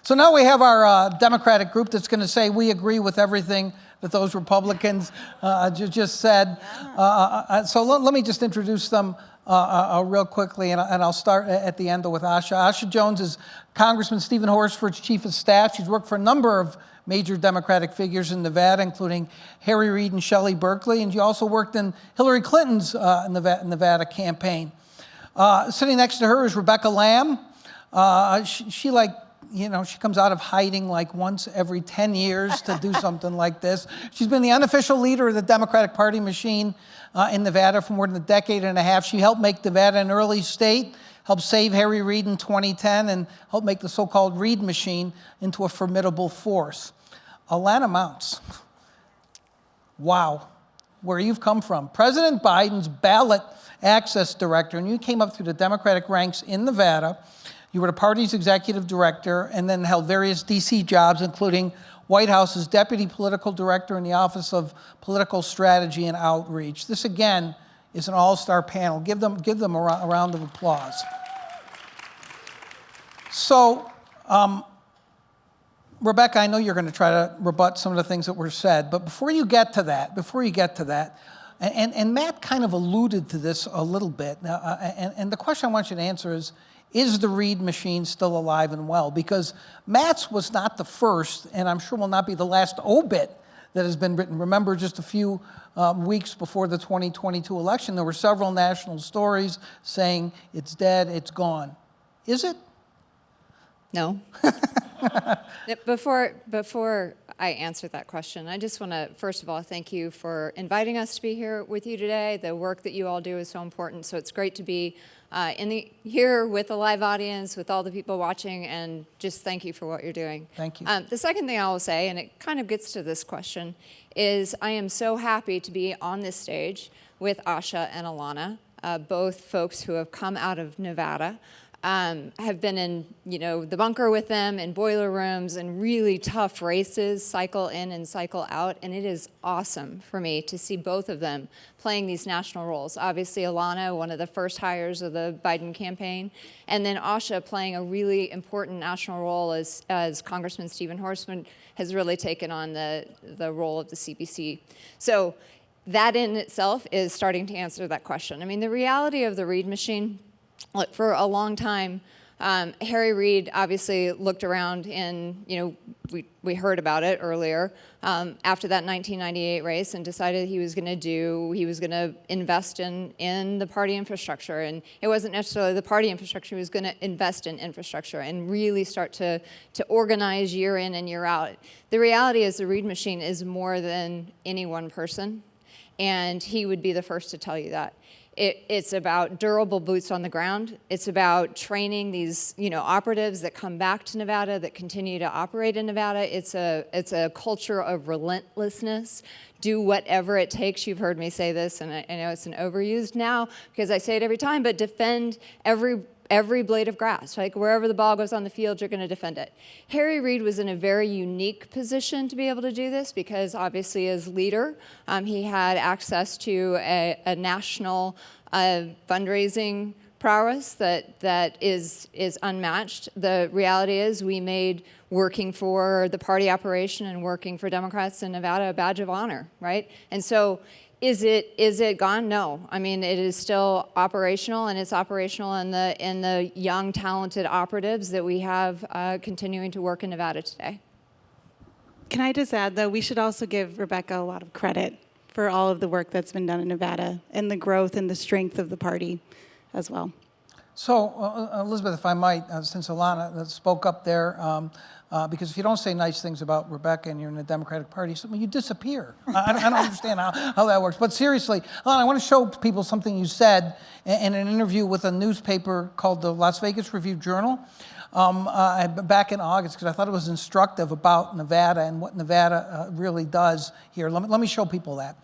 So now we have our Democratic group that's going to say we agree with everything that those Republicans just said. So let me just introduce them real quickly, and I'll start at the end with Asha. Asha Jones is Congressman Stephen Horsford's chief of staff. She's worked for a number of major Democratic figures in Nevada, including Harry Reid and Shelley Berkley, and she also worked in Hillary Clinton's Nevada campaign. Sitting next to her is Rebecca Lamb. She comes out of hiding like once every 10 years to do something like this. She's been the unofficial leader of the Democratic Party machine in Nevada for more than a decade and a half. She helped make Nevada an early state, helped save Harry Reid in 2010, and helped make the so-called Reid machine into a formidable force. Alana Mounts, wow, where you've come from. President Biden's ballot access director, and you came up through the Democratic ranks in Nevada. You were the party's executive director and then held various D.C. jobs, including White House's deputy political director in the Office of Political Strategy and Outreach. This, again, is an all-star panel. Give them a round of applause. So, Rebecca, I know you're going to try to rebut some of the things that were said, but before you get to that, and Matt kind of alluded to this a little bit, and the question I want you to answer is the Reid machine still alive and well? Because Matt's was not the first, and I'm sure will not be the last obit that has been written. Remember, just a few weeks before the 2022 election, there were several national stories saying it's dead, it's gone. Is it? No. Before I answer that question, I just want to, first of all, thank you for inviting us to be here with you today. The work that you all do is so important, so it's great to be here with a live audience, with all the people watching, and just thank you for what you're doing. Thank you. The second thing I will say, and it kind of gets to this question, is I am so happy to be on this stage with Asha and Alana, both folks who have come out of Nevada. Have been in, the bunker with them, in boiler rooms, and really tough races, cycle in and cycle out, and it is awesome for me to see both of them playing these national roles. Obviously, Alana, one of the first hires of the Biden campaign, and then Asha playing a really important national role as Congressman Stephen Horsford has really taken on the role of the CBC. So that in itself is starting to answer that question. I mean, the reality of the Reid machine, look, for a long time, Harry Reid obviously looked around and, we heard about it earlier, after that 1998 race and decided he was going to invest in the party infrastructure. And it wasn't necessarily the party infrastructure, he was going to invest in infrastructure and really start to organize year in and year out. The reality is the Reid machine is more than any one person, and he would be the first to tell you that. It's about durable boots on the ground. It's about training these, operatives that come back to Nevada, that continue to operate in Nevada. It's a culture of relentlessness. Do whatever it takes. You've heard me say this, and I know it's an overused now because I say it every time, but defend every blade of grass. Like wherever the ball goes on the field, you're going to defend it. Harry Reid was in a very unique position to be able to do this because obviously as leader, he had access to a national fundraising prowess that is unmatched. The reality is we made working for the party operation and working for Democrats in Nevada a badge of honor, right? And so is it gone? No. I mean, it is still operational, and it's operational in the young, talented operatives that we have continuing to work in Nevada today. Can I just add, though, we should also give Rebecca a lot of credit for all of the work that's been done in Nevada and the growth and the strength of the party as well. So, Elizabeth, if I might, since Alana spoke up there, because if you don't say nice things about Rebecca and you're in the Democratic Party, you disappear. I don't understand how that works. But seriously, Alana, I want to show people something you said in an interview with a newspaper called the Las Vegas Review-Journal back in August, because I thought it was instructive about Nevada and what Nevada really does here. Let me show people that.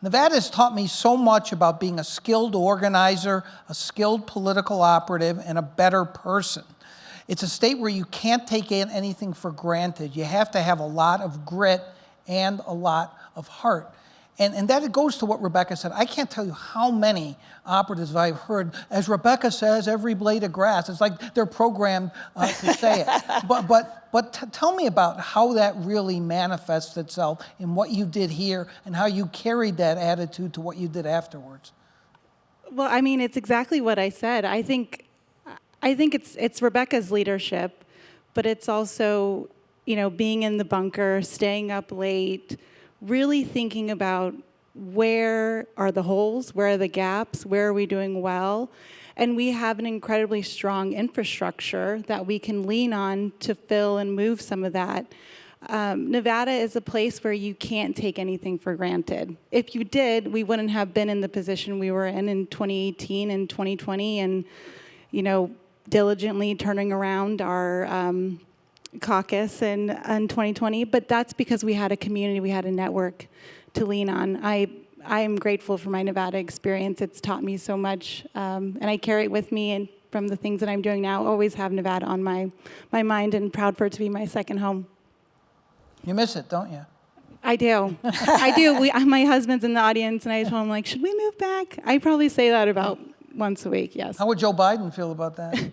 Nevada has taught me so much about being a skilled organizer, a skilled political operative, and a better person. It's a state where you can't take anything for granted. You have to have a lot of grit and a lot of heart. And that it goes to what Rebecca said. I can't tell you how many operatives I've heard, as Rebecca says, every blade of grass. It's like they're programmed to say it. But tell me about how that really manifests itself in what you did here and how you carried that attitude to what you did afterwards. Well, I mean, it's exactly what I said. I think it's Rebecca's leadership, but it's also, being in the bunker, staying up late, really thinking about where are the holes, where are the gaps, where are we doing well. And we have an incredibly strong infrastructure that we can lean on to fill and move some of that. Nevada is a place where you can't take anything for granted. If you did, we wouldn't have been in the position we were in 2018 and 2020 and, diligently turning around our caucus in 2020, but that's because we had a community, we had a network to lean on. I am grateful for my Nevada experience. It's taught me so much, and I carry it with me, and from the things that I'm doing now, always have Nevada on my mind, and proud for it to be my second home. You miss it, don't you? I do. I do. My husband's in the audience, and I told him, should we move back? I probably say that about once a week, yes. How would Joe Biden feel about that?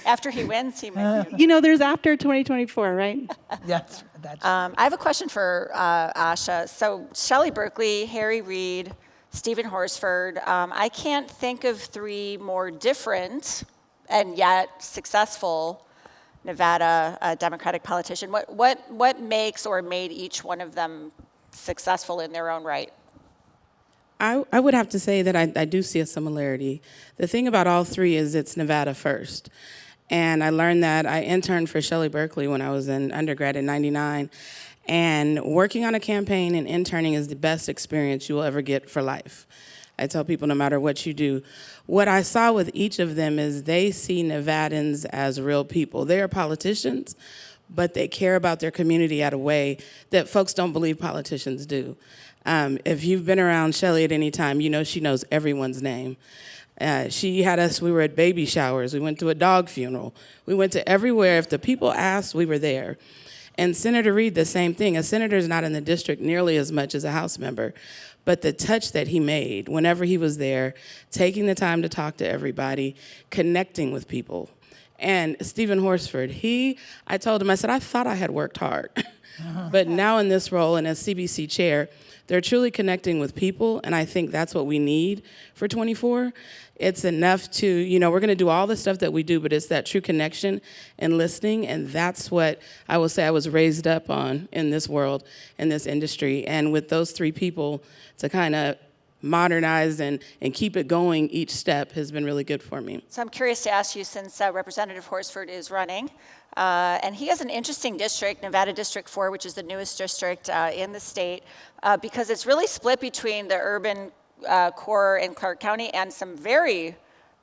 After he wins, he might be. There's after 2024, right? Yes, that's I have a question for Asha. So Shelley Berkeley, Harry Reid, Stephen Horsford. I can't think of three more different and yet successful Nevada Democratic politician. What makes or made each one of them successful in their own right? I would have to say that I do see a similarity. The thing about all three is it's Nevada first. And I learned that I interned for Shelley Berkeley when I was in undergrad in '99. And working on a campaign and interning is the best experience you will ever get for life. I tell people no matter what you do. What I saw with each of them is they see Nevadans as real people. They are politicians, but they care about their community in a way that folks don't believe politicians do. If you've been around Shelley at any time, she knows everyone's name. She had us, we were at baby showers, we went to a dog funeral, we went to everywhere. If the people asked, we were there. And Senator Reid, the same thing. A senator's not in the district nearly as much as a House member, but the touch that he made whenever he was there, taking the time to talk to everybody, connecting with people. And Stephen Horsford, I told him, I said, I thought I had worked hard, but now in this role and as CBC chair, they're truly connecting with people, and I think that's what we need for 24. It's enough to, we're going to do all the stuff that we do, but it's that true connection and listening, and that's what I will say I was raised up on in this world, in this industry. And with those three people to kind of modernize and keep it going each step has been really good for me. So I'm curious to ask you, since Representative Horsford is running, and he has an interesting district, Nevada District 4, which is the newest district in the state, because it's really split between the urban core in Clark County and some very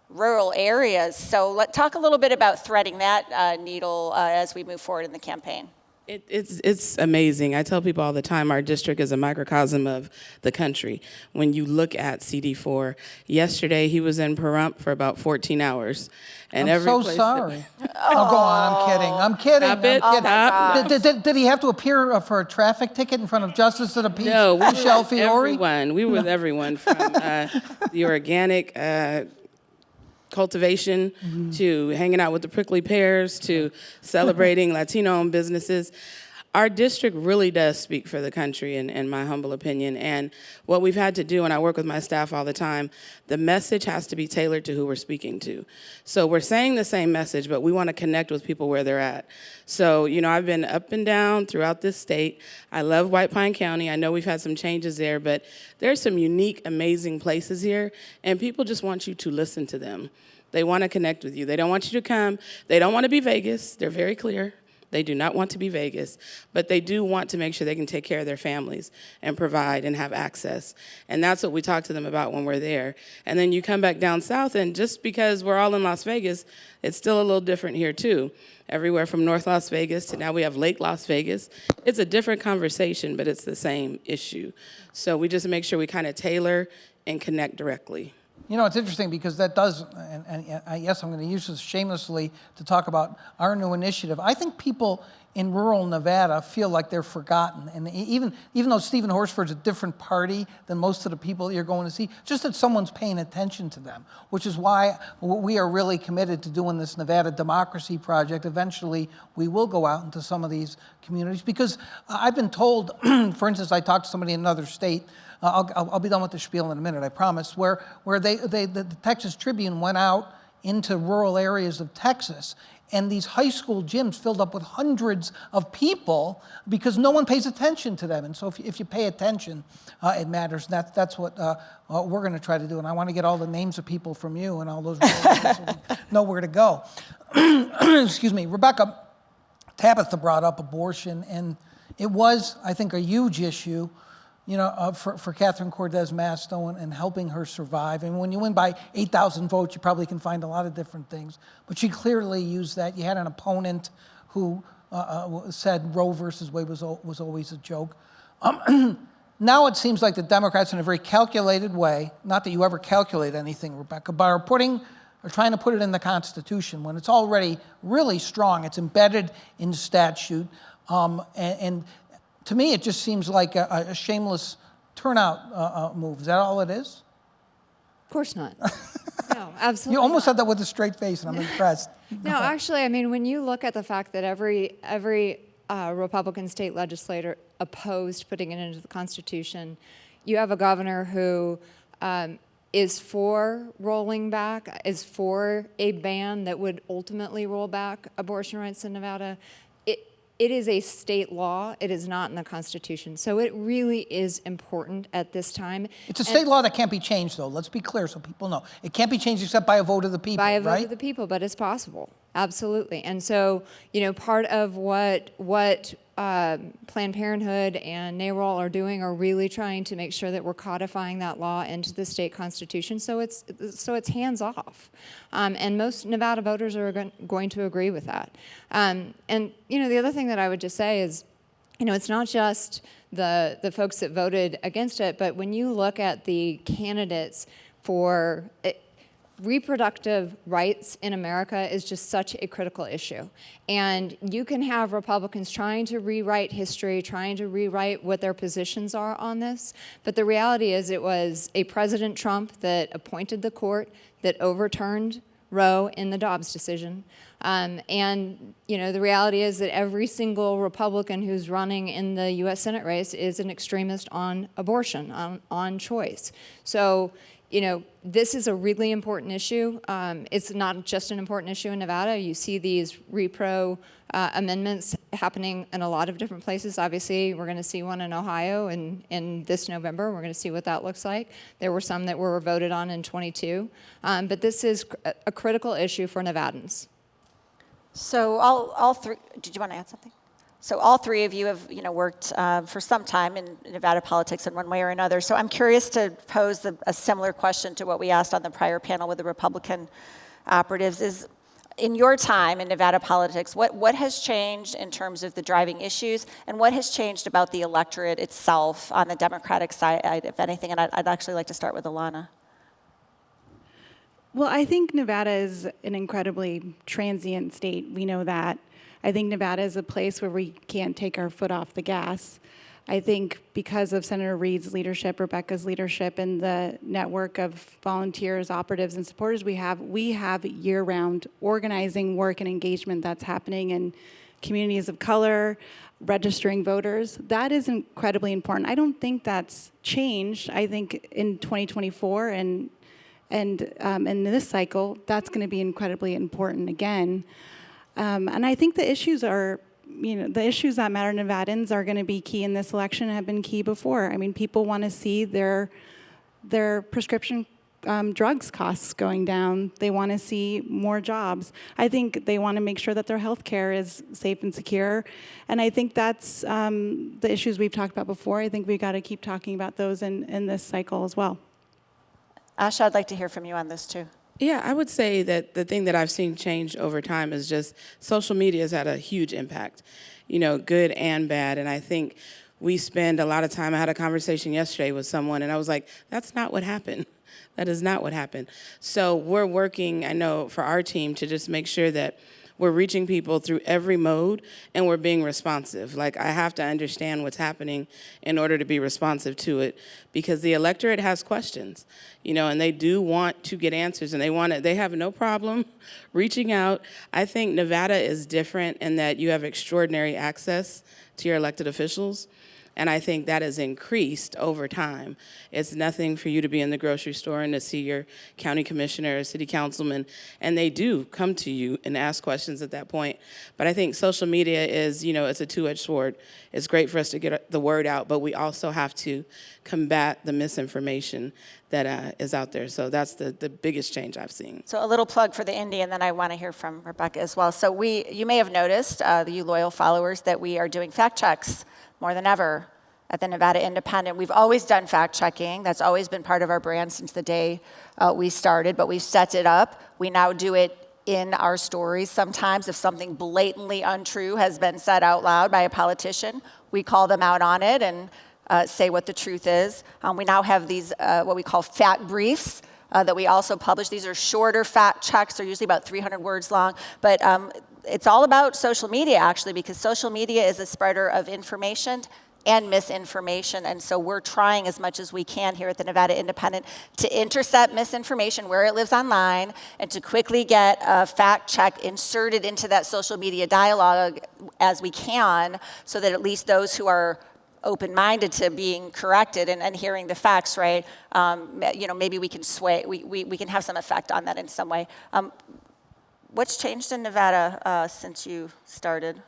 rural areas. So talk a little bit about threading that needle as we move forward in the campaign. It's amazing. I tell people all the time our district is a microcosm of the country. When you look at CD4, yesterday he was in Pahrump for about 14 hours. And I'm so sorry. Oh, go on. I'm kidding. Stop it. I'm kidding. Did he have to appear for a traffic ticket in front of Justice of the Peace? No, we Michelle were with Fiore? everyone. We were with everyone from the organic cultivation to hanging out with the prickly pears to celebrating Latino-owned businesses. Our district really does speak for the country, in my humble opinion. And what we've had to do, and I work with my staff all the time, the message has to be tailored to who we're speaking to. So we're saying the same message, but we want to connect with people where they're at. So, I've been up and down throughout this state. I love White Pine County. I know we've had some changes there, but there's some unique, amazing places here, and people just want you to listen to them. They want to connect with you. They don't want you to come. They don't want to be Vegas. They're very clear. They do not want to be Vegas, but they do want to make sure they can take care of their families and provide and have access. And that's what we talk to them about when we're there. And then you come back down south, and just because we're all in Las Vegas, it's still a little different here too. Everywhere from North Las Vegas to now we have Lake Las Vegas. It's a different conversation, but it's the same issue. So we just make sure we kind of tailor and connect directly. You know, it's interesting because that does, and yes, I'm going to use this shamelessly to talk about our new initiative. I think people in rural Nevada feel like they're forgotten. And even though Stephen Horsford's a different party than most of the people you're going to see, just that someone's paying attention to them, which is why we are really committed to doing this Nevada Democracy Project. Eventually, we will go out into some of these communities because I've been told, for instance, I talked to somebody in another state, I'll be done with the spiel in a minute, I promise, where the Texas Tribune went out into rural areas of Texas, and these high school gyms filled up with hundreds of people because no one pays attention to them. And so if you pay attention, it matters. And that's what we're going to try to do. And I want to get all the names of people from you and all those so we know where to go. Excuse me. Rebecca, Tabitha brought up abortion, and it was, I think, a huge issue, you know, for Catherine Cortez Masto and helping her survive. And when you win by 8,000 votes, you probably can find a lot of different things. But she clearly used that. You had an opponent who said Roe versus Wade was always a joke. Now it seems like the Democrats, in a very calculated way, not that you ever calculate anything, Rebecca, but are trying to put it in the Constitution when it's already really strong. It's embedded in statute. And to me, it just seems like a shameless turnout move. Is that all it is? Of course not. No, absolutely. You almost not. said that with a straight face, and I'm impressed. No, actually, I mean, when you look at the fact that every Republican state legislator opposed putting it into the Constitution, you have a governor who is for rolling back, is for a ban that would ultimately roll back abortion rights in Nevada. It is a state law. It is not in the Constitution. So it really is important at this time. It's a state law that can't be changed, though. Let's be clear so people know. It can't be changed except by a vote of the people, by a vote right? of the people, but it's possible. Absolutely. And so, you know, part of what Planned Parenthood and NARAL are doing are really trying to make sure that we're codifying that law into the state constitution so it's hands off. And most Nevada voters are going to agree with that. And, you know, the other thing that I would just say is, you know, it's not just the folks that voted against it, but when you look at the candidates for reproductive rights in America is just such a critical issue. And you can have Republicans trying to rewrite history, trying to rewrite what their positions are on this. But the reality is it was a President Trump that appointed the court that overturned Roe in the Dobbs decision. And, you know, the reality is that every single Republican who's running in the U.S. Senate race is an extremist on abortion, on choice. So, you know, this is a really important issue. It's not just an important issue in Nevada. You see these repro amendments happening in a lot of different places. Obviously, we're going to see one in Ohio in this November. We're going to see what that looks like. There were some that were voted on in 22. But this is a critical issue for Nevadans. So all three, did you want to add something? So all three of you have, you know, worked for some time in Nevada politics in one way or another. So I'm curious to pose a similar question to what we asked on the prior panel with the Republican operatives. Is in your time in Nevada politics, what has changed in terms of the driving issues, and what has changed about the electorate itself on the Democratic side, if anything? And I'd actually like to start with Ilana. Well, I think Nevada is an incredibly transient state. We know that. I think Nevada is a place where we can't take our foot off the gas. I think because of Senator Reed's leadership, Rebecca's leadership, and the network of volunteers, operatives, and supporters we have year-round organizing work and engagement that's happening in communities of color, registering voters. That is incredibly important. I don't think that's changed. I think in 2024 and in this cycle, that's going to be incredibly important again. And I think the issues are, you know, the issues that matter to Nevadans are going to be key in this election and have been key before. I mean, people want to see their prescription drugs costs going down. They want to see more jobs. I think they want to make sure that their health care is safe and secure. And I think that's the issues we've talked about before. I think we've got to keep talking about those in this cycle as well. Asha, I'd like to hear from you on this too. Yeah, I would say that the thing that I've seen change over time is just social media has had a huge impact, you know, good and bad. And I think we spend a lot of time. I had a conversation yesterday with someone, and I was like, that's not what happened. That is not what happened. So we're working, I know, for our team to just make sure that we're reaching people through every mode and we're being responsive. Like, I have to understand what's happening in order to be responsive to it, because the electorate has questions, and they do want to get answers, and they have no problem reaching out. I think Nevada is different in that you have extraordinary access to your elected officials. And I think that has increased over time. It's nothing for you to be in the grocery store and to see your county commissioner or city councilman, and they do come to you and ask questions at that point. But I think social media is, it's a two-edged sword. It's great for us to get the word out, but we also have to combat the misinformation that is out there. So that's the biggest change I've seen. So a little plug for the Indy, and then I want to hear from Rebecca as well. So you may have noticed, you loyal followers, that we are doing fact checks more than ever at the Nevada Independent. We've always done fact checking. That's always been part of our brand since the day we started, but we've set it up. We now do it in our stories. Sometimes if something blatantly untrue has been said out loud by a politician, we call them out on it and say what the truth is. We now have these, what we call fact briefs, that we also publish. These are shorter fact checks. They're usually about 300 words long, but it's all about social media, actually, because social media is a spreader of information and misinformation. And so we're trying as much as we can here at the Nevada Independent to intercept misinformation where it lives online and to quickly get a fact check inserted into that social media dialogue as we can, so that at least those who are open-minded to being corrected and hearing the facts, right, maybe we can we can have some effect on that in some way. What's changed in Nevada since you started?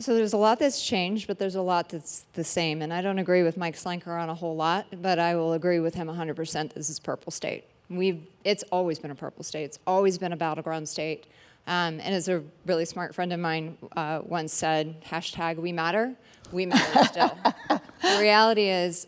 So there's a lot that's changed, but there's a lot that's the same. And I don't agree with Mike Slenker on a whole lot, but I will agree with him 100%. This is purple state. It's always been a purple state. It's always been a battleground state. And as a really smart friend of mine once said, #we matter, we matter still. The reality is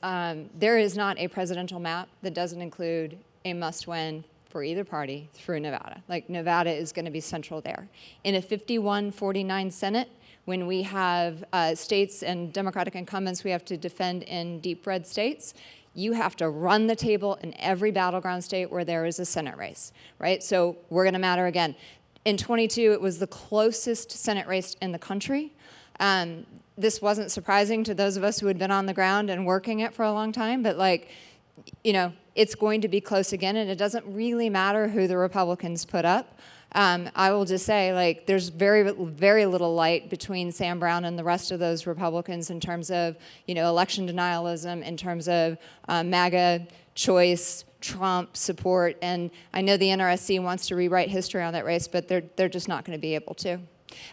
there is not a presidential map that doesn't include a must-win for either party through Nevada. Like, Nevada is going to be central there. In a 51-49 Senate, when we have states and Democratic incumbents we have to defend in deep red states, you have to run the table in every battleground state where there is a Senate race, right? So we're going to matter again. In 22, it was the closest Senate race in the country. This wasn't surprising to those of us who had been on the ground and working it for a long time, but it's going to be close again, and it doesn't really matter who the Republicans put up. I will just say, there's very, very little light between Sam Brown and the rest of those Republicans in terms of, election denialism, in terms of MAGA choice, Trump support. And I know the NRSC wants to rewrite history on that race, but they're just not going to be able to.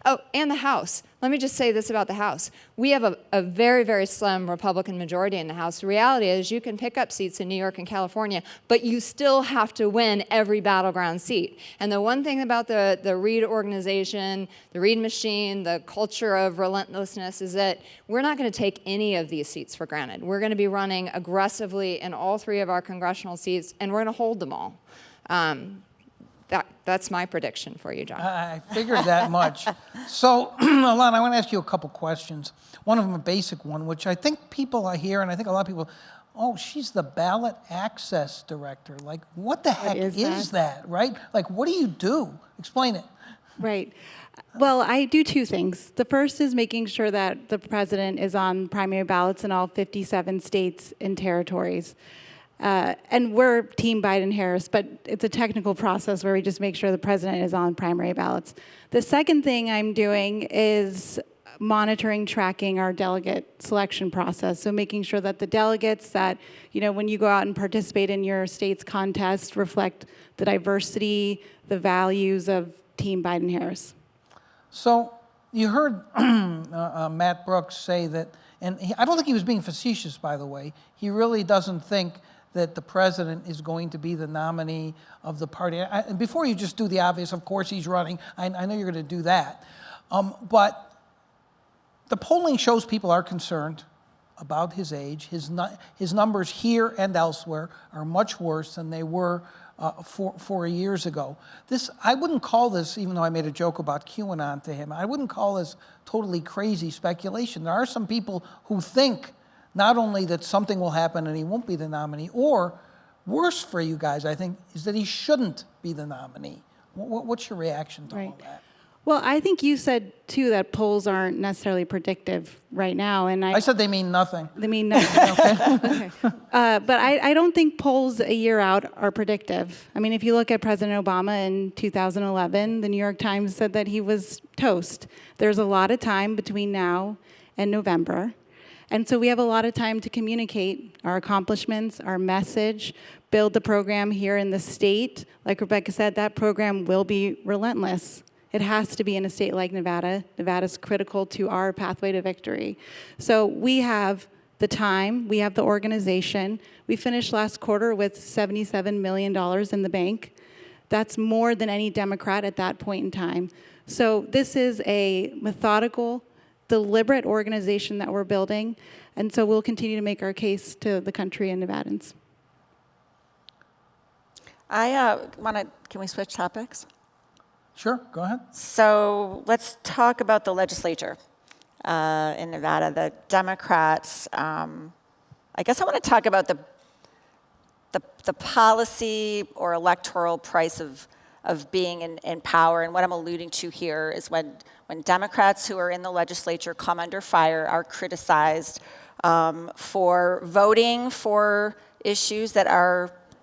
Oh, and the House. Let me just say this about the House. We have a very, very slim Republican majority in the House. The reality is you can pick up seats in New York and California, but you still have to win every battleground seat. And the one thing about the Reid organization, the Reid machine, the culture of relentlessness is that we're not going to take any of these seats for granted. We're going to be running aggressively in all 3 of our congressional seats, and we're going to hold them all. That's my prediction for you, John. I figured that much. So, Alana, I want to ask you a couple questions. One of them a basic one, which I think people hear, and I think a lot of people, oh, she's the ballot access director. Like, what the heck is that, right? Like, what do you do? Explain it. Right. Well, I do 2 things. The first is making sure that the president is on primary ballots in all 57 states and territories. And we're Team Biden-Harris, but it's a technical process where we just make sure the president is on primary ballots. The second thing I'm doing is monitoring, tracking our delegate selection process. So making sure that the delegates that, when you go out and participate in your state's contest, reflect the diversity, the values of Team Biden-Harris. So you heard Matt Brooks say that, and I don't think he was being facetious, by the way. He really doesn't think that the president is going to be the nominee of the party. And before you just do the obvious, of course he's running. I know you're going to do that. But the polling shows people are concerned about his age. His numbers here and elsewhere are much worse than they were 4 years ago. I wouldn't call this, even though I made a joke about QAnon to him, I wouldn't call this totally crazy speculation. There are some people who think not only that something will happen and he won't be the nominee, or worse for you guys, I think, is that he shouldn't be the nominee. What's your reaction to all that? Well, I think you said, too, that polls aren't necessarily predictive right now. And I said they mean nothing. They mean nothing. Okay. But I don't think polls a year out are predictive. I mean, if you look at President Obama in 2011, the New York Times said that he was toast. There's a lot of time between now and November. And so we have a lot of time to communicate our accomplishments, our message, build the program here in the state. Like Rebecca said, that program will be relentless. It has to be in a state like Nevada. Nevada's critical to our pathway to victory. So we have the time, we have the organization. We finished last quarter with $77 million in the bank. That's more than any Democrat at that point in time. So this is a methodical, deliberate organization that we're building. And so we'll continue to make our case to the country and Nevadans. Can we switch topics? Sure, go ahead. So let's talk about the legislature in Nevada. The Democrats. I guess I want to talk about the policy or electoral price of being in power. And what I'm alluding to here is when Democrats who are in the legislature come under fire, are criticized for voting for issues that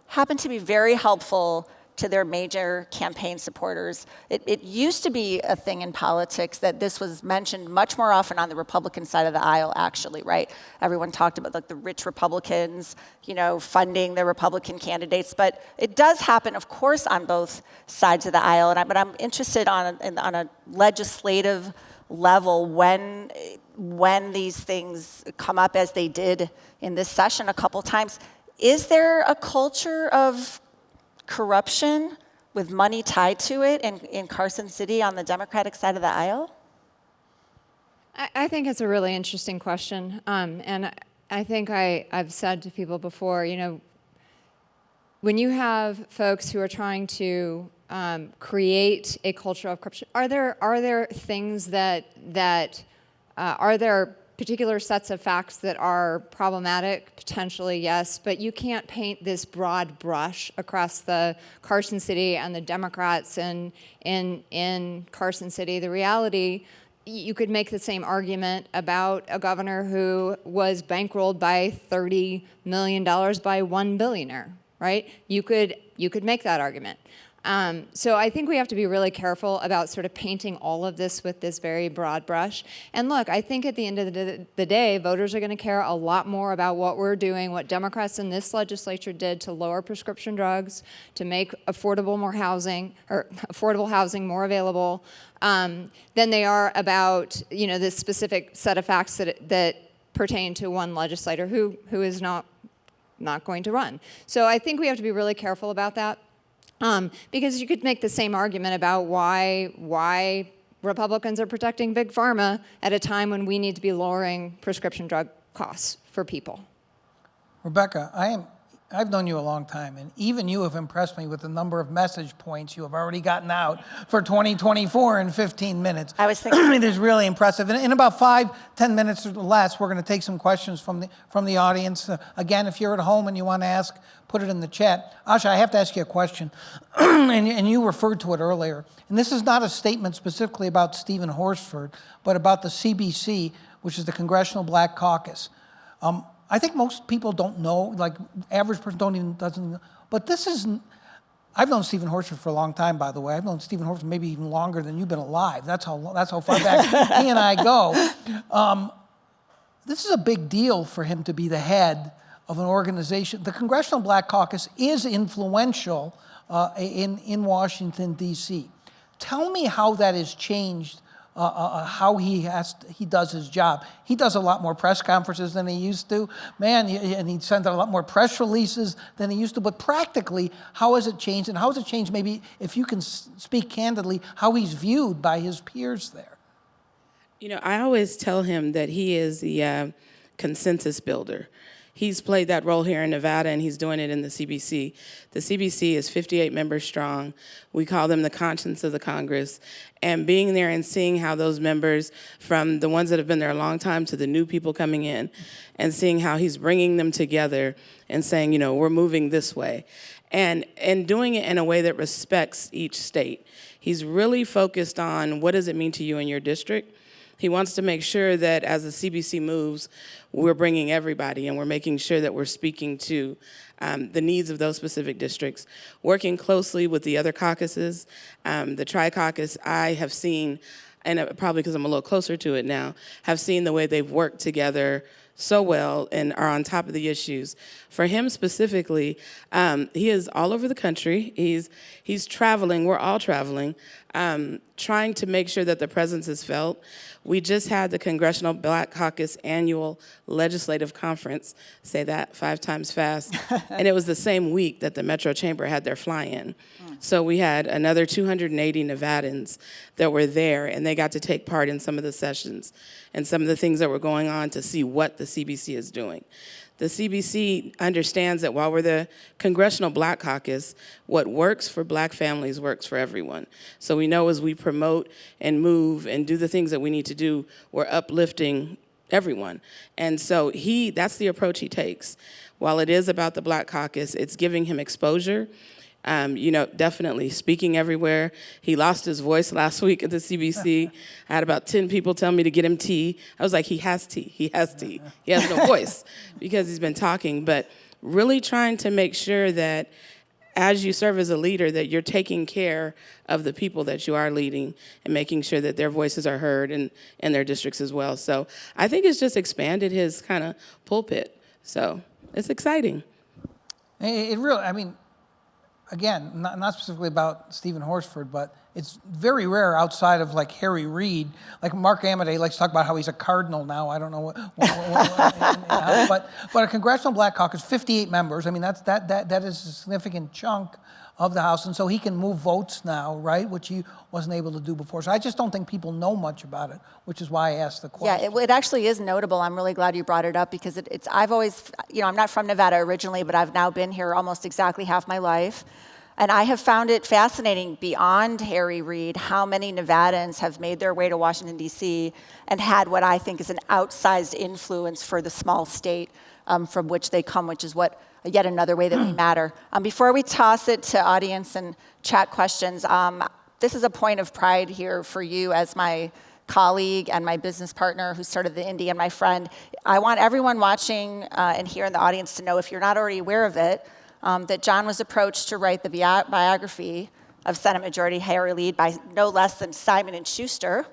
happen to be very helpful to their major campaign supporters. It used to be a thing in politics that this was mentioned much more often on the Republican side of the aisle, actually, right? Everyone talked about like the rich Republicans, funding the Republican candidates, but it does happen, of course, on both sides of the aisle. But I'm interested on a legislative level when these things come up, as they did in this session a couple times. Is there a culture of corruption with money tied to it in Carson City on the Democratic side of the aisle? I think it's a really interesting question. And I think I've said to people before, when you have folks who are trying to create a culture of corruption, are there things are there particular sets of facts that are problematic? Potentially, yes, but you can't paint this broad brush across the Carson City and the Democrats in Carson City. The reality, you could make the same argument about a governor who was bankrolled by $30 million by one billionaire, right? You could make that argument. So I think we have to be really careful about sort of painting all of this with this very broad brush. And look, I think at the end of the day, voters are going to care a lot more about what we're doing, what Democrats in this legislature did to lower prescription drugs, to make affordable housing more available, than they are about this specific set of facts that pertain to one legislator who is not going to run. So I think we have to be really careful about that. Because you could make the same argument about why Republicans are protecting Big Pharma at a time when we need to be lowering prescription drug costs for people. Rebecca, I've known you a long time, and even you have impressed me with the number of message points you have already gotten out for 2024 in 15 minutes. I was thinking it is really impressive. In about 5-10 minutes or less, we're going to take some questions from the audience. Again, if you're at home and you want to ask, put it in the chat. Asha, I have to ask you a question, and you referred to it earlier. And this is not a statement specifically about Stephen Horsford, but about the CBC, which is the Congressional Black Caucus. I think most people don't know, like average person doesn't know. But this is, I've known Stephen Horsford for a long time, by the way. I've known Stephen Horsford maybe even longer than you've been alive. That's how far back he and I go. This is a big deal for him to be the head of an organization. The Congressional Black Caucus is influential in Washington, D.C. Tell me how that has changed how he does his job. He does a lot more press conferences than he used to, and he sends out a lot more press releases than he used to. But practically, how has it changed? And how has it changed, maybe, if you can speak candidly, how he's viewed by his peers there? I always tell him that he is the consensus builder. he's played that role here in Nevada, and he's doing it in the CBC. The CBC is 58 members strong. We call them the conscience of the Congress. And being there and seeing how those members, from the ones that have been there a long time to the new people coming in, and seeing how he's bringing them together and saying, you know, we're moving this way. And doing it in a way that respects each state. He's really focused on what does it mean to you in your district. He wants to make sure that as the CBC moves, we're bringing everybody and we're making sure that we're speaking to the needs of those specific districts. Working closely with the other caucuses, the Tri-Caucus, I have seen, and probably because I'm a little closer to it now, have seen the way they've worked together so well and are on top of the issues. For him specifically, he is all over the country. He's traveling, we're all traveling, trying to make sure that the presence is felt. We just had the Congressional Black Caucus annual legislative conference, say that 5 times fast, and it was the same week that the Metro Chamber had their fly-in. So we had another 280 Nevadans that were there, and they got to take part in some of the sessions and some of the things that were going on to see what the CBC is doing. The CBC understands that while we're the Congressional Black Caucus, what works for black families works for everyone. So we know as we promote and move and do the things that we need to do, we're uplifting everyone. And so that's the approach he takes. While it is about the Black Caucus, it's giving him exposure. You know, definitely speaking everywhere. He lost his voice last week at the CBC. I had about 10 people tell me to get him tea. I was like, he has tea, he has tea. He has no voice because he's been talking, but really trying to make sure that as you serve as a leader, that you're taking care of the people that you are leading and making sure that their voices are heard in their districts as well. So I think it's just expanded his kind of pulpit. So it's exciting. It really, I mean, again, not specifically about Stephen Horsford, but it's very rare outside of like Harry Reid. Like Mark Amodei likes to talk about how he's a cardinal now. I don't know but a Congressional Black Caucus, 58 members. I mean, that is a significant chunk of the House, and so he can move votes now, right? Which he wasn't able to do before. So I just don't think people know much about it, which is why I asked the question. Yeah, it actually is notable. I'm really glad you brought it up because I've always, you know, I'm not from Nevada originally, but I've now been here almost exactly half my life. And I have found it fascinating beyond Harry Reid how many Nevadans have made their way to Washington, D.C. and had what I think is an outsized influence for the small state from which they come, which is yet another way that we matter. Before we toss it to audience and chat questions, this is a point of pride here for you as my colleague and my business partner who started the Indy and my friend. I want everyone watching and here in the audience to know, if you're not already aware of it, that John was approached to write the biography of Senate Majority Harry Reid by no less than Simon & Schuster.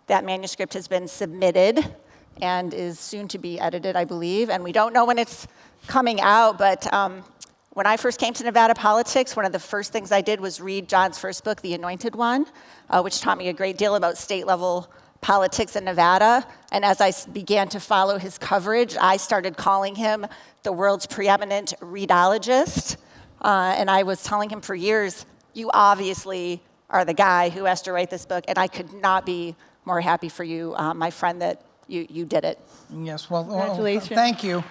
That manuscript has been submitted and is soon to be edited, I believe, and we don't know when it's coming out, but when I first came to Nevada politics, one of the first things I did was read John's first book, The Anointed One, which taught me a great deal about state-level politics in Nevada. And as I began to follow his coverage, I started calling him the world's preeminent Reidologist. And I was telling him for years, you obviously are the guy who has to write this book, and I could not be more happy for you, my friend, that you did it. Yes, well, Congratulations. thank you.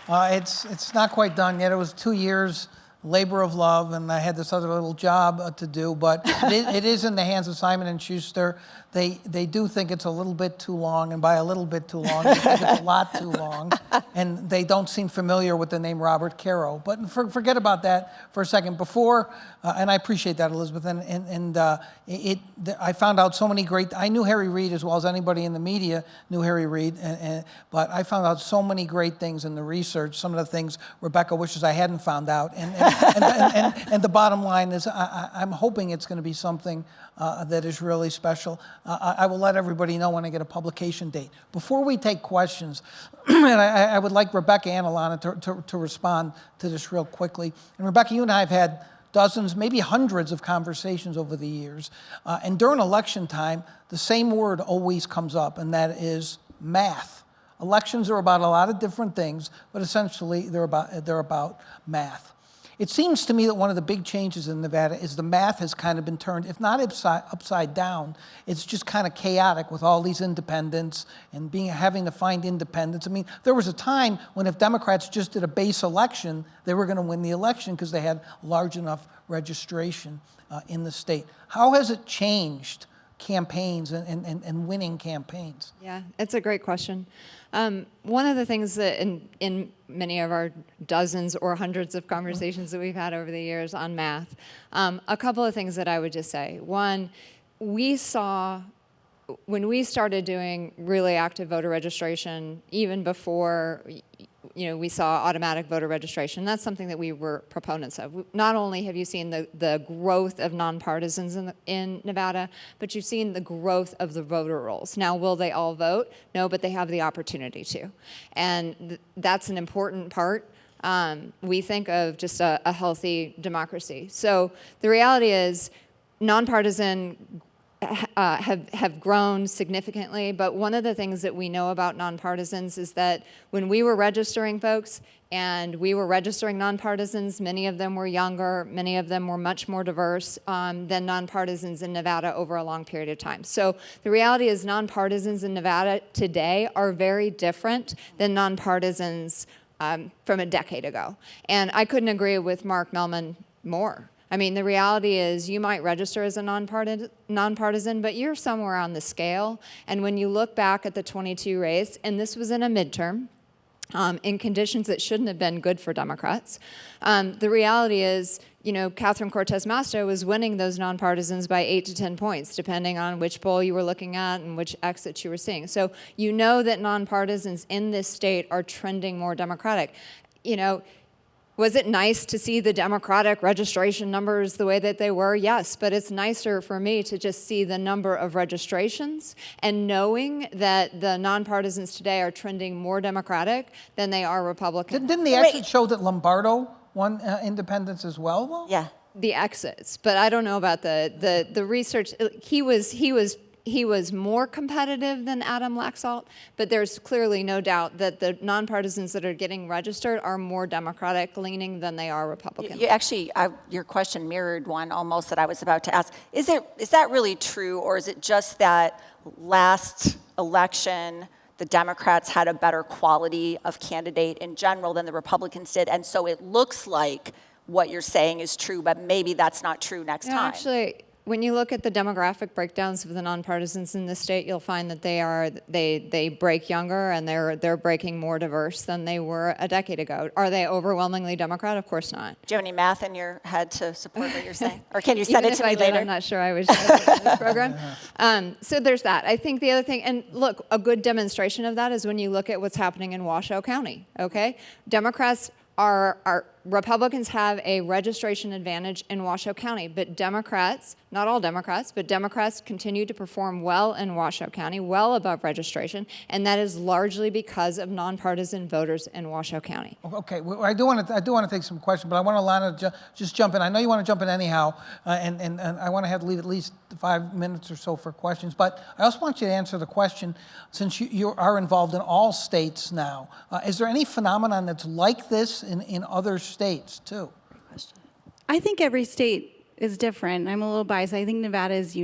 It's not quite done yet. It was 2 years labor of love, and I had this other little job to do, but it is in the hands of Simon & Schuster. They do think it's a little bit too long, and by a little bit too long, they think it's a lot too long, and they don't seem familiar with the name Robert Caro. But forget about that for a second. Before, and I appreciate that, Elizabeth, I found out so many great, I knew Harry Reid as well as anybody in the media knew Harry Reid, but I found out so many great things in the research, some of the things Rebecca wishes I hadn't found out, and the bottom line is I'm hoping it's going to be something that is really special. I will let everybody know when I get a publication date. Before we take questions, and I would like Rebecca and Alana to respond to this real quickly. And Rebecca, you and I have had dozens, maybe hundreds of conversations over the years. And during election time, the same word always comes up, and that is math. Elections are about a lot of different things, but essentially they're about math. It seems to me that one of the big changes in Nevada is the math has kind of been turned, if not upside down, it's just kind of chaotic with all these independents and having to find independents. I mean, there was a time when if Democrats just did a base election, they were going to win the election because they had large enough registration in the state. How has it changed campaigns and winning campaigns? Yeah, it's a great question. One of the things that in many of our dozens or hundreds of conversations that we've had over the years on math, a couple of things that I would just say. One, we saw when we started doing really active voter registration, even before we saw automatic voter registration. That's something that we were proponents of. Not only have you seen the growth of nonpartisans in Nevada, but you've seen the growth of the voter rolls. Now, will they all vote? No, but they have the opportunity to. And that's an important part, we think, of just a healthy democracy. So the reality is nonpartisan have grown significantly, but one of the things that we know about nonpartisans is that when we were registering folks and we were registering nonpartisans, many of them were younger, many of them were much more diverse than nonpartisans in Nevada over a long period of time. So the reality is nonpartisans in Nevada today are very different than nonpartisans from a decade ago. And I couldn't agree with Mark Mellman more. I mean, the reality is you might register as a nonpartisan, but you're somewhere on the scale. And when you look back at the 22 race, and this was in a midterm, in conditions that shouldn't have been good for Democrats, the reality is, Catherine Cortez Masto was winning those nonpartisans by 8 to 10 points, depending on which poll you were looking at and which exits you were seeing. So you know that nonpartisans in this state are trending more Democratic. Was it nice to see the Democratic registration numbers the way that they were? Yes, but it's nicer for me to just see the number of registrations and knowing that the nonpartisans today are trending more Democratic than they are Republican. Didn't the exit show that Lombardo won independents as well, though? Yeah. The exits, but I don't know about the research. He was more competitive than Adam Laxalt, but there's clearly no doubt that the nonpartisans that are getting registered are more Democratic leaning than they are Republican. Your question mirrored one almost that I was about to ask. Is that really true, or is it just that last election the Democrats had a better quality of candidate in general than the Republicans did, and so it looks like what you're saying is true, but maybe that's not true next time? Actually, when you look at the demographic breakdowns of the nonpartisans in the state, you'll find that they break younger and they're breaking more diverse than they were a decade ago. Are they overwhelmingly Democrat? Of course not. Do you have any math in your head to support what you're saying? Or can you send it to me later? I'm not sure I was in this program. So there's that. I think the other thing, and look, a good demonstration of that is when you look at what's happening in Washoe County, okay? Republicans have a registration advantage in Washoe County, but Democrats, not all Democrats, but Democrats continue to perform well in Washoe County, well above registration, and that is largely because of nonpartisan voters in Washoe County. Okay, well, I do want to take some questions, but I want Alana just jump in. I know you want to jump in anyhow, and I want to have to leave at least 5 minutes or so for questions, but I also want you to answer the question, since you are involved in all states now, is there any phenomenon that's like this in other states too? I think every state is different. I'm a little biased. I think Nevada is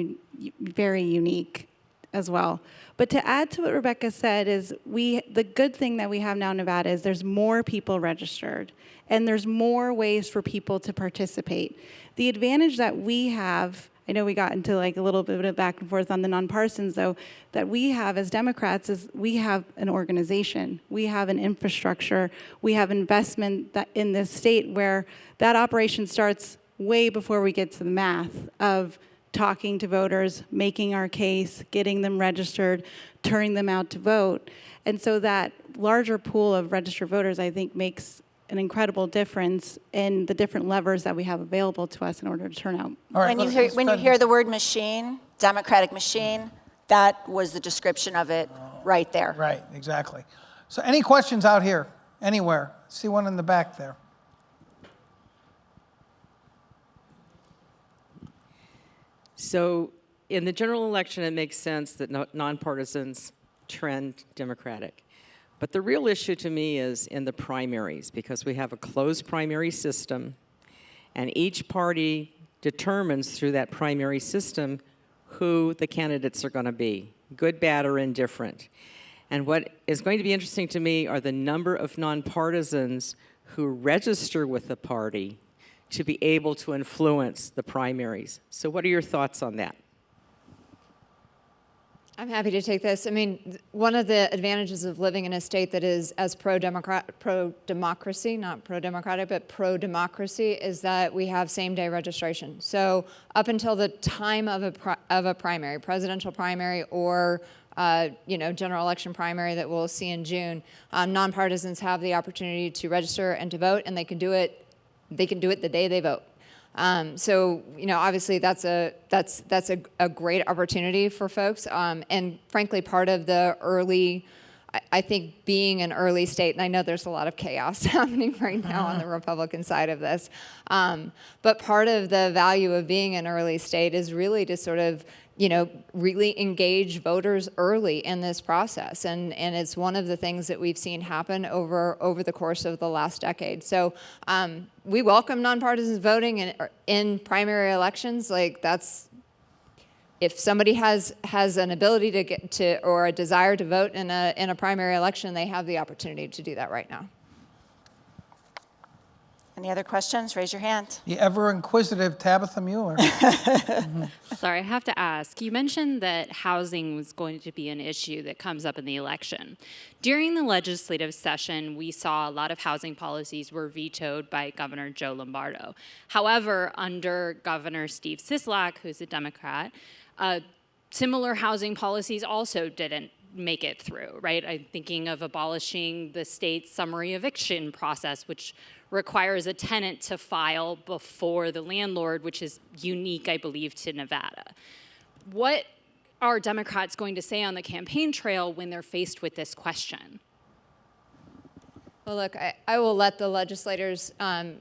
very unique as well. But to add to what Rebecca said is the good thing that we have now in Nevada is there's more people registered and there's more ways for people to participate. The advantage that we have, I know we got into like a little bit of back and forth on the nonpartisans though, that we have as Democrats is we have an organization, we have an infrastructure, we have investment in this state where that operation starts way before we get to the math of talking to voters, making our case, getting them registered, turning them out to vote. And so that larger pool of registered voters, I think, makes an incredible difference in the different levers that we have available to us in order to turn out. All right, When you hear the word machine, Democratic machine, that was the description of it right there. Right, exactly. So any questions out here, anywhere? See one in the back there. So in the general election, it makes sense that nonpartisans trend Democratic. But the real issue to me is in the primaries, because we have a closed primary system. And each party determines through that primary system who the candidates are going to be, good, bad, or indifferent. And what is going to be interesting to me are the number of nonpartisans who register with the party to be able to influence the primaries. So what are your thoughts on that? I'm happy to take this. I mean, one of the advantages of living in a state that is as pro-democracy, not pro-democratic, but pro-democracy, is that we have same-day registration. So up until the time of a primary, presidential primary, or general election primary that we'll see in June, nonpartisans have the opportunity to register and to vote, and they can do it. They can do it the day they vote. So obviously that's a great opportunity for folks, and frankly, part of the early, I think being an early state, and I know there's a lot of chaos happening right now on the Republican side of this, but part of the value of being an early state is really to sort of really engage voters early in this process. And it's one of the things that we've seen happen over the course of the last decade. So we welcome nonpartisan voting in primary elections. Like, that's, if somebody has an ability to get to, or a desire to vote in a primary election, they have the opportunity to do that right now. Any other questions? Raise your hand. The ever inquisitive Tabitha Mueller. Sorry, I have to ask. You mentioned that housing was going to be an issue that comes up in the election. During the legislative session, we saw a lot of housing policies were vetoed by Governor Joe Lombardo. However, under Governor Steve Sisolak, who's a Democrat, similar housing policies also didn't make it through, right? I'm thinking of abolishing the state's summary eviction process, which requires a tenant to file before the landlord, which is unique, I believe, to Nevada. What are Democrats going to say on the campaign trail when they're faced with this question? Well, look, I will let the legislators, I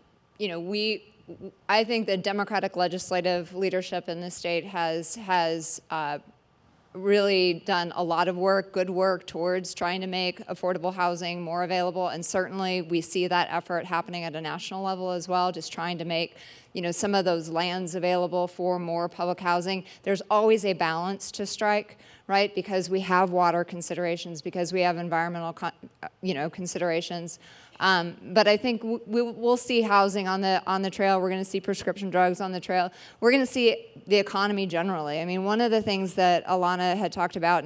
think the Democratic legislative leadership in the state has really done a lot of work, good work, towards trying to make affordable housing more available. And certainly we see that effort happening at a national level as well, just trying to make some of those lands available for more public housing. There's always a balance to strike, right? Because we have water considerations, because we have environmental considerations. But I think we'll see housing on the trail. We're going to see prescription drugs on the trail. We're going to see the economy generally. I mean, one of the things that Alana had talked about,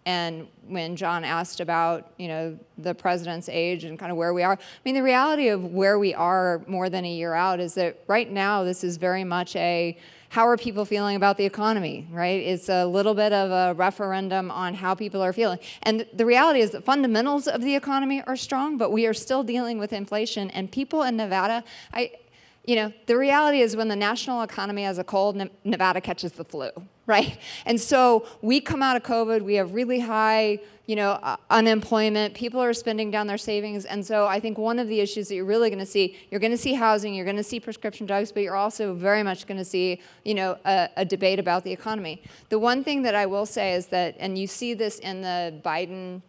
and when John asked about the president's age and kind of where we are, I mean, the reality of where we are more than a year out is that right now this is very much how are people feeling about the economy, right? It's a little bit of a referendum on how people are feeling. And the reality is that fundamentals of the economy are strong, but we are still dealing with inflation. And people in Nevada, the reality is when the national economy has a cold, Nevada catches the flu, right? And so we come out of COVID, we have really high, unemployment, people are spending down their savings. And so I think one of the issues that you're really going to see housing, you're going to see prescription drugs, but you're also very much going to see, a debate about the economy. The one thing that I will say is that, and you see this in the Biden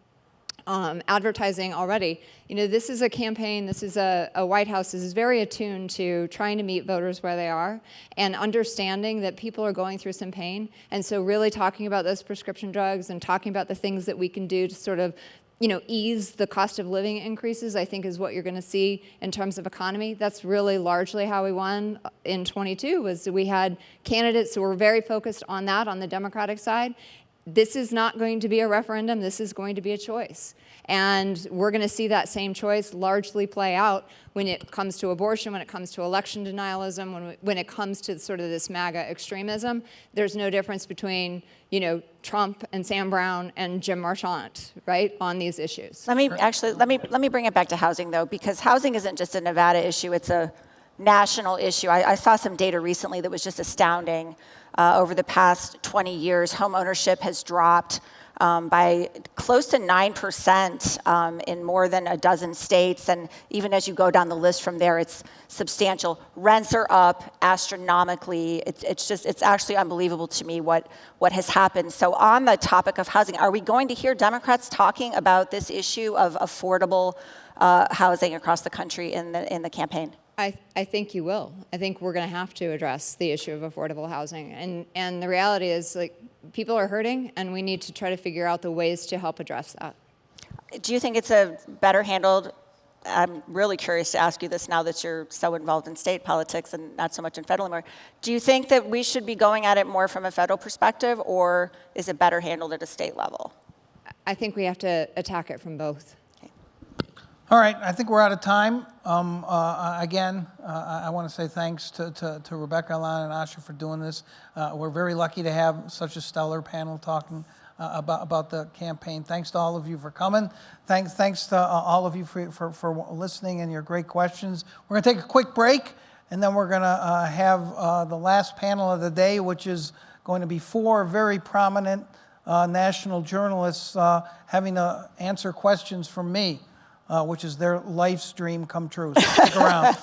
advertising already, this is a campaign, this is a White House that is very attuned to trying to meet voters where they are and understanding that people are going through some pain. And so really talking about those prescription drugs and talking about the things that we can do to sort of ease the cost of living increases, I think is what you're going to see in terms of economy. That's really largely how we won in 22, was we had candidates who were very focused on that on the Democratic side. This is not going to be a referendum. This is going to be a choice. And we're going to see that same choice largely play out when it comes to abortion, when it comes to election denialism, when it comes to sort of this MAGA extremism. There's no difference between, Trump and Sam Brown and Jim Marchant, right, on these issues. Let me bring it back to housing, though, because housing isn't just a Nevada issue. It's a national issue. I saw some data recently that was just astounding. Over the past 20 years, home ownership has dropped by close to 9% in more than a dozen states. And even as you go down the list from there, it's substantial. Rents are up astronomically. It's actually unbelievable to me what has happened. So on the topic of housing, are we going to hear Democrats talking about this issue of affordable housing across the country in the campaign? I think you will. I think we're going to have to address the issue of affordable housing. And the reality is, like, people are hurting, and we need to try to figure out the ways to help address that. Do you think it's a better handled? I'm really curious to ask you this now that you're so involved in state politics and not so much in federal anymore. Do you think that we should be going at it more from a federal perspective, or is it better handled at a state level? I think we have to attack it from both. All right, I think we're out of time. Again, I want to say thanks to Rebecca, Alana, and Asha for doing this. We're very lucky to have such a stellar panel talking about the campaign. Thanks to all of you for coming. Thanks to all of you for listening and your great questions. We're going to take a quick break, and then we're going to have the last panel of the day, which is going to be 4 very prominent national journalists having to answer questions from me, which is their life's dream come true. So stick around.